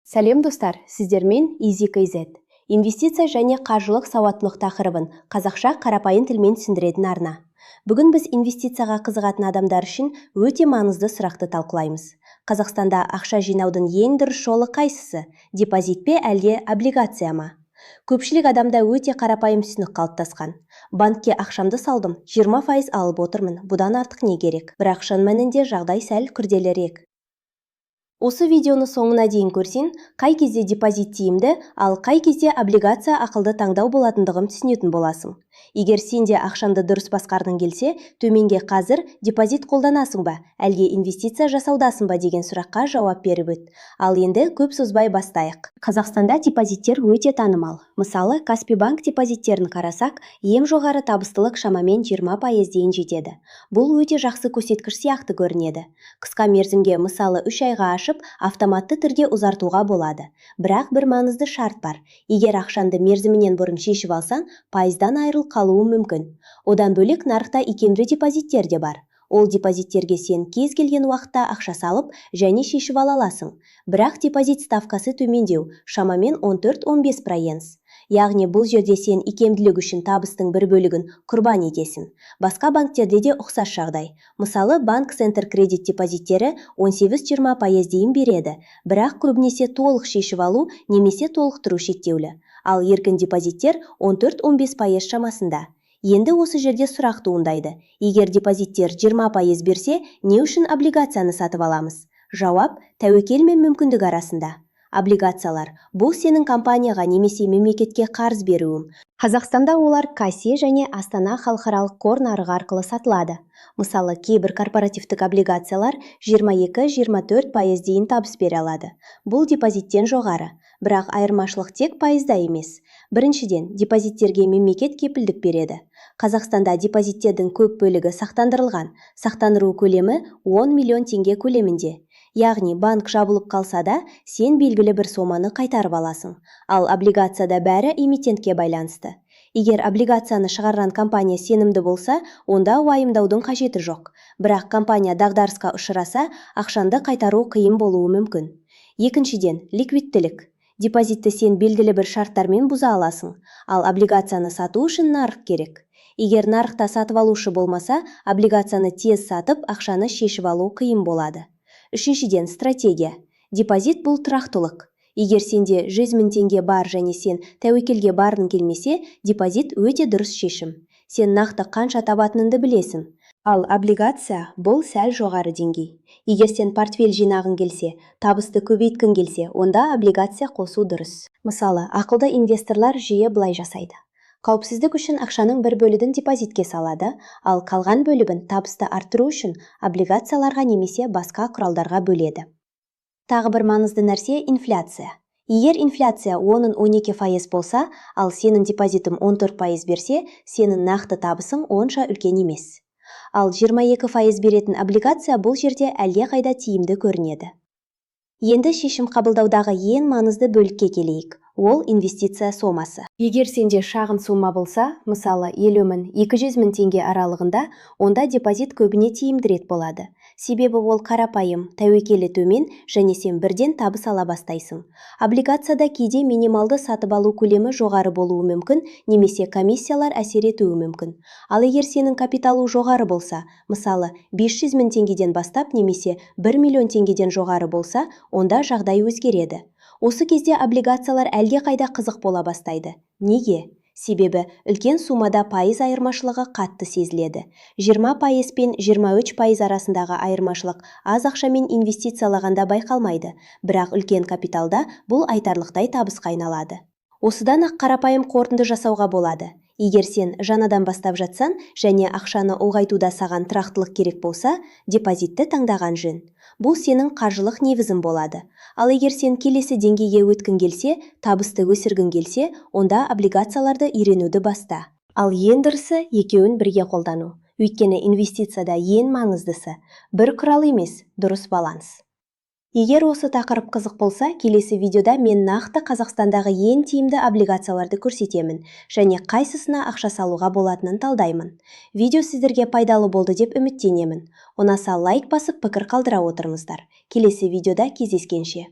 Сәлем достар, сіздермен EasyKZ. Инвестиция және қаржылық сауаттылық тақырыбын қазақша қарапайым тілмен түсіндіретін арна. Бүгін біз инвестицияға қызығатын адамдар үшін өте маңызды сұрақты талқылаймыз. Қазақстанда ақша жинаудың ең дұрыс жолы қайсысы? Депозит пе әлде облигация ма? Көпшілік адамда өте қарапайым түсінік қалыптасқан. Банкке ақшамды салдым, 20% алып отырмын, бұдан артық не керек? Бірақ шын мәнінде жағдай сәл күрделірек. Осы видеоны соңына дейін көрсең, қай кезде депозит тиімді, ал қай кезде облигация ақылды таңдау болатындығын түсінетін боласың. Егер сен де ақшамды дұрыс басқарғың келсе, төменге қазір депозит қолданасың ба, әлде инвестиция жасаудасың ба деген сұраққа жауап беріп өт. Ал енді көп созбай бастайық. Қазақстанда депозиттер өте танымал. Мысалы, Каспий банк депозиттерін қарасақ, ең жоғары табыстылық шамамен 20% дейін жетеді. Бұл өте жақсы көрсеткіш сияқты көрінеді. Қысқа мерзімге, мысалы 3 айға ашып, автоматты түрде ұзартуға болады. Бірақ бір маңызды шарт бар. Егер ақшанды мерзімінен бұрын шешіп алсаң, пайыздан айырылып қалуы мүмкін. Одан бөлек нарықта икемді депозиттер де бар. Ол депозиттерге сен кез келген уақытта ақша салып және шешіп ала аласың. Бірақ депозит ставкасы төмендеу, шамамен 14-15%. Яғни бұл жерде сен икемділік үшін табыстың бір бөлігін құрбан етесің. Басқа банктерде де ұқсас жағдай. Мысалы, банк Центр кредит депозиттері 18-20% дейін береді, бірақ көбінесе толық шешіп алу немесе толықтыру шектеулі. Ал еркін депозиттер 14-15% шамасында. Енді осы жерде сұрақ туындайды. Егер депозиттер 20% берсе, не үшін облигацияны сатып аламыз? Жауап: тәуекел мен мүмкіндік арасында. Облигациялар – бұл сенің компанияға немесе мемлекетке қарыз беруің. Қазақстанда олар Кассе және Астана халықаралық қор нарығы арқылы сатылады. Мысалы, кейбір корпоративтік облигациялар 22-24% дейін табыс бере алады. Бұл депозиттен жоғары, бірақ айырмашылық тек пайызда емес. Біріншіден, депозиттерге мемлекет кепілдік береді. Қазақстанда депозиттердің көп бөлігі сақтандырылған. Сақтандыру көлемі 10 миллион теңге көлемінде. Яғни банк жабылып қалса да, сен белгілі бір соманы қайтарып аласың. Ал облигацияда бәрі эмитентке байланысты. Егер облигацияны шығарған компания сенімді болса, онда уайымдаудың қажеті жоқ. Бірақ компания дағдарысқа ұшыраса, ақшанды қайтару қиын болуы мүмкін. Екіншіден, ликвидтілік. Депозитті сен белгілі бір шарттармен бұза аласың, ал облигацияны сату үшін нарық керек. Егер нарықта сатып алушы болмаса, облигацияны тез сатып, ақшаны шешіп алу қиын болады. Үшіншіден, стратегия. Депозит бұл тұрақтылық. Егер сенде 100 000 теңге бар және сен тәуекелге барғың келмесе, депозит өте дұрыс шешім. Сен нақты қанша табатыныңды білесің. Ал облигация бұл сәл жоғары деңгей. Егер сен портфель жинағың келсе, табысты көбейткің келсе, онда облигация қосу дұрыс. Мысалы, ақылды инвесторлар жиі былай жасайды. Қауіпсіздік үшін ақшаның бір бөлігін депозитке салады, ал қалған бөлігін табысты арттыру үшін облигацияларға немесе басқа құралдарға бөледі. Тағы бір маңызды нәрсе – инфляция. Егер инфляция 10-12% болса, ал сенің депозитің 14% берсе, сенің нақты табысың онша үлкен емес. Ал 22% беретін облигация бұл жерде әлде қайда тиімді көрінеді. Енді шешім қабылдаудағы ең маңызды бөлікке келейік. Ол инвестиция сомасы. Егер сенде шағын сома болса, мысалы 50 000, 200 000 теңге аралығында, онда депозит көбіне тиімдірек болады. Себебі ол қарапайым, тәуекелі төмен және сен бірден табыс ала бастайсың. Облигацияда кейде минималды сатып алу көлемі жоғары болуы мүмкін, немесе комиссиялар әсер етуі мүмкін. Ал егер сенің капиталу жоғары болса, мысалы 500 000 теңгеден бастап немесе 1 миллион теңгеден жоғары болса, онда жағдай өзгереді. Осы кезде облигациялар әлде қайда қызық бола бастайды. Неге? Себебі үлкен суммада пайыз айырмашылығы қатты сезіледі. 20% пен 23% арасындағы айырмашылық аз ақшамен инвестициялағанда байқалмайды, бірақ үлкен капиталда бұл айтарлықтай табысқа айналады. Осыдан ақ қарапайым қорытынды жасауға болады. Егер сен жаңадан бастап жатсаң және ақшаны ұлғайтуда саған тұрақтылық керек болса, депозитті таңдаған жөн. Бұл сенің қаржылық негізің болады. Ал егер сен келесі деңгейге өткің келсе, табысты өсіргің келсе, онда облигацияларды үйренуді баста. Ал ең дұрысы екеуін бірге қолдану. Өйткені инвестицияда ең маңыздысы бір құрал емес, дұрыс баланс. Егер осы тақырып қызық болса, келесі видеода мен нақты Қазақстандағы ең тиімді облигацияларды көрсетемін және қайсысына ақша салуға болатынын талдаймын. Видео сіздерге пайдалы болды деп үміттенемін. Ұнаса лайк басып пікір қалдыра отырыңыздар. Келесі видеода кездескенше.